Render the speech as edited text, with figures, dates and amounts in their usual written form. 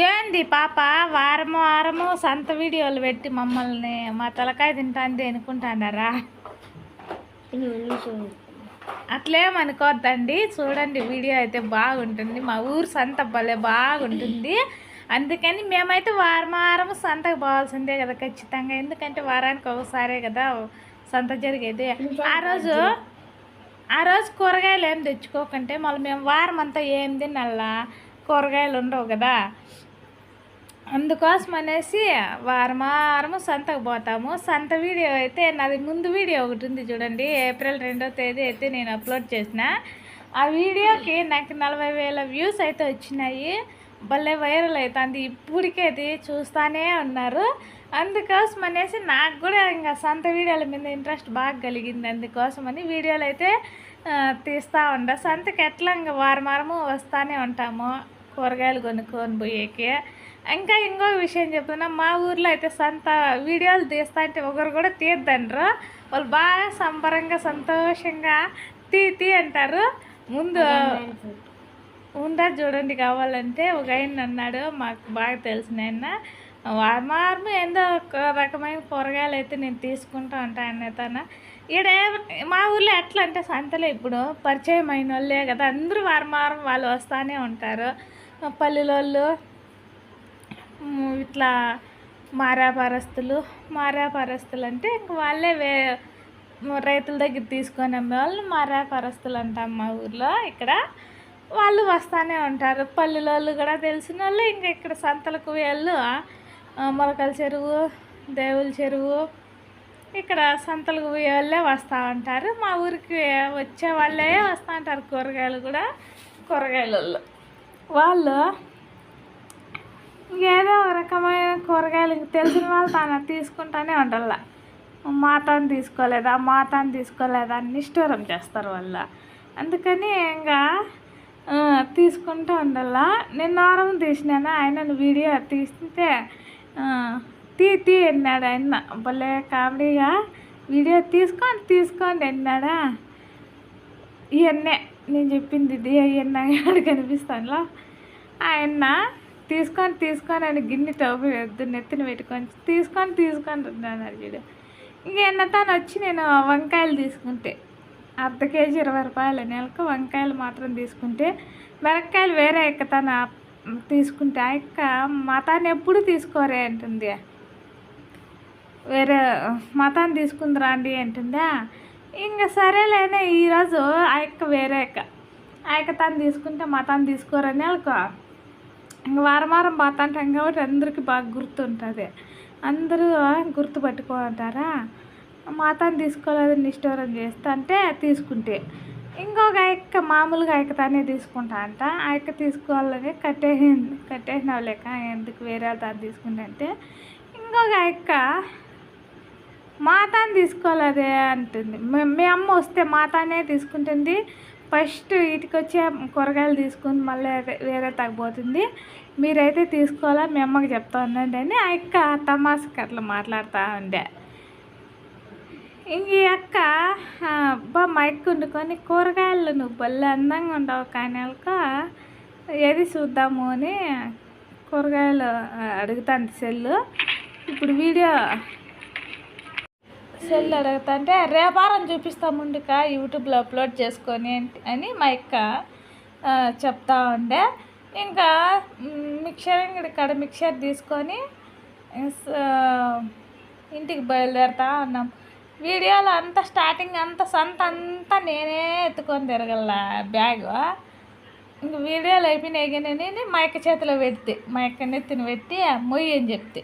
ఏంది పాప వారము వారము సంత వీడియోలు పెట్టి మమ్మల్ని మా తలకాయ తింటాంది అనుకుంటున్నారా? అట్లేమనుకోద్దండి, చూడండి వీడియో అయితే బాగుంటుంది. మా ఊరు సంత భలే బాగుంటుంది. అందుకని మేమైతే వారం వారము సంతకు పోవాల్సిందే కదా ఖచ్చితంగా. ఎందుకంటే వారానికి ఒకసారే కదా సంత జరిగేది. ఆ రోజు కూరగాయలు ఏం తెచ్చుకోకంటే మళ్ళీ మేము వారం అంతా ఏం తినాలా, కూరగాయలు ఉండవు కదా. అందుకోసం అనేసి వారము సంతకు పోతాము. సంత వీడియో అయితే నాది ముందు వీడియో ఒకటి ఉంది చూడండి, ఏప్రిల్ 2వ తేదీ అయితే నేను అప్లోడ్ చేసిన. ఆ వీడియోకి నాకు 40,000 వ్యూస్ అయితే వచ్చినాయి. భలే వైరల్ అవుతుంది ఇప్పటికే, అది చూస్తూనే ఉన్నారు. అందుకోసం అనేసి నాకు కూడా ఇంకా సంత వీడియోల మీద ఇంట్రెస్ట్ బాగా కలిగింది. అందుకోసమని వీడియోలు అయితే తీస్తూ ఉంటా. సంతకి ఎట్లా ఇంకా వారము వస్తూనే ఉంటాము కూరగాయలు కొనుక్కొని పోయేకి. ఇంకా ఇంకో విషయం చెప్తున్నా, మా ఊర్లో అయితే సంత వీడియోలు తీస్తా అంటే ఒకరు కూడా తీద్దండ్రు. వాళ్ళు బాగా సంబరంగా సంతోషంగా తీ అంటారు. ముందు ఉండదు చూడండి, కావాలంటే ఒక ఆయన అన్నాడు, మాకు బాగా తెలిసిన ఆయన, వారము ఏందో ఒక రకమైన కూరగాయలు అయితే నేను తీసుకుంటూ ఉంటాను. తన ఈడ మా ఊర్లో ఎట్లా అంటే సంతలో ఇప్పుడు పరిచయం అయిన వాళ్ళే కదా, అందరూ వారం వాళ్ళు వస్తూనే ఉంటారు. పల్లెలోళ్ళు ఇట్లా మారాపరస్తులు అంటే ఇంక వాళ్ళే రైతుల దగ్గర తీసుకొని అమ్మే వాళ్ళు మారాపరస్తులు అంటాం మా ఊర్లో. ఇక్కడ వాళ్ళు వస్తూనే ఉంటారు. పల్లెలోళ్ళు కూడా తెలిసిన వాళ్ళు. ఇంకా ఇక్కడ సంతలకు వీళ్ళు మొలకల చెరువు, దేవుల చెరువు, ఇక్కడ సంతలకు వాళ్ళే వస్తూ ఉంటారు. మా ఊరికి వచ్చే వాళ్ళే వస్తూ ఉంటారు. కూరగాయలు కూడా కూరగాయల వాళ్ళు ఏదో రకమైన కూరగాయలు తెలిసిన వాళ్ళు తాను తీసుకుంటానే ఉండాల. మాతాన్ని తీసుకోలేదా అని నిష్ఠూరం చేస్తారు వాళ్ళు. అందుకని ఇంకా తీసుకుంటూ ఉండాల. నేను వారం తీసినాను, ఆయన వీడియో తీస్తే తీ అన్నాడు ఆయన. భలే కామెడీగా వీడియో తీసుకోండి అన్నాడా. ఇవన్నీ నేను చెప్పింది ఇది అవన్నీ కనిపిస్తానులో. ఆయన తీసుకొని అని గిన్నె టోపి నెత్తిన పెట్టుకొని తీసుకొని అన్నాడు వీడు. ఇంకెన్నతాను వచ్చి నేను వంకాయలు తీసుకుంటే అర్ధ కేజీ 20 రూపాయలు, నెలకు వంకాయలు మాత్రం తీసుకుంటే, మిరపకాయలు వేరే ఎక్కతాను తీసుకుంటే ఆ ఎక్క మతాన్ని ఎప్పుడు తీసుకోరే అంటుంది. వేరే మతాన్ని తీసుకుందిరా అండి అంటుందా. ఇంకా సరేలేనే ఈరోజు ఆ ఎక్క వేరే ఎక్క, ఆ ఎక్క తాను తీసుకుంటే మతాన్ని తీసుకోరని అనుకో. ఇంక వారం పోతుంటాం కాబట్టి అందరికీ బాగా గుర్తుంటుంది. అందరూ గుర్తుపట్టుకుంటారా. మాతాన్ని తీసుకోలేదని నిష్ఠూరం చేస్తా అంటే తీసుకుంటే, ఇంకొక ఎక్క మామూలుగా ఎక్కతానే తీసుకుంటా అంట. ఆ ఎక్క తీసుకోవాలని కట్టేసిన లేక ఎందుకు వేరే దాన్ని తీసుకుంటా అంటే, ఇంకొక ఎక్క మాతాన్ని తీసుకోలేదే అంటుంది. మీ అమ్మ వస్తే మాతానే తీసుకుంటుంది. ఫస్ట్ వీటికి వచ్చే కూరగాయలు తీసుకుని మళ్ళీ వేరే తగ్గిపోతుంది. మీరైతే తీసుకోవాలా, మీ అమ్మకి చెప్తా ఉండండి అని ఆ అక్క తమాషకి అట్లా మాట్లాడుతూ ఉండే. ఇంక ఈ అక్క మా అక్క వండుకొని కూరగాయలు నువ్వు భలే అందంగా ఉండవు కానీ ఏది చూద్దాము అని కూరగాయలు అడుగుతాను సెల్లు. ఇప్పుడు వీడియో సెల్ అడుగుతుంటే రేపారం చూపిస్తాముండుక యూట్యూబ్లో అప్లోడ్ చేసుకొని అని మా అక్క చెప్తా ఉండే. ఇంకా మిక్చర్ తీసుకొని ఇంటికి బయలుదేరుతా ఉన్నాం. వీడియోలో అంతా స్టార్టింగ్ అంతా సంత అంతా నేనే ఎత్తుకొని తిరగల బ్యాగ్. ఇంక వీడియోలు అయిపోయినాయి కానీ మా అక్క చేతిలో పెడితే, మా అక్క నెత్తిన పెట్టి మొయ్యి అని చెప్తే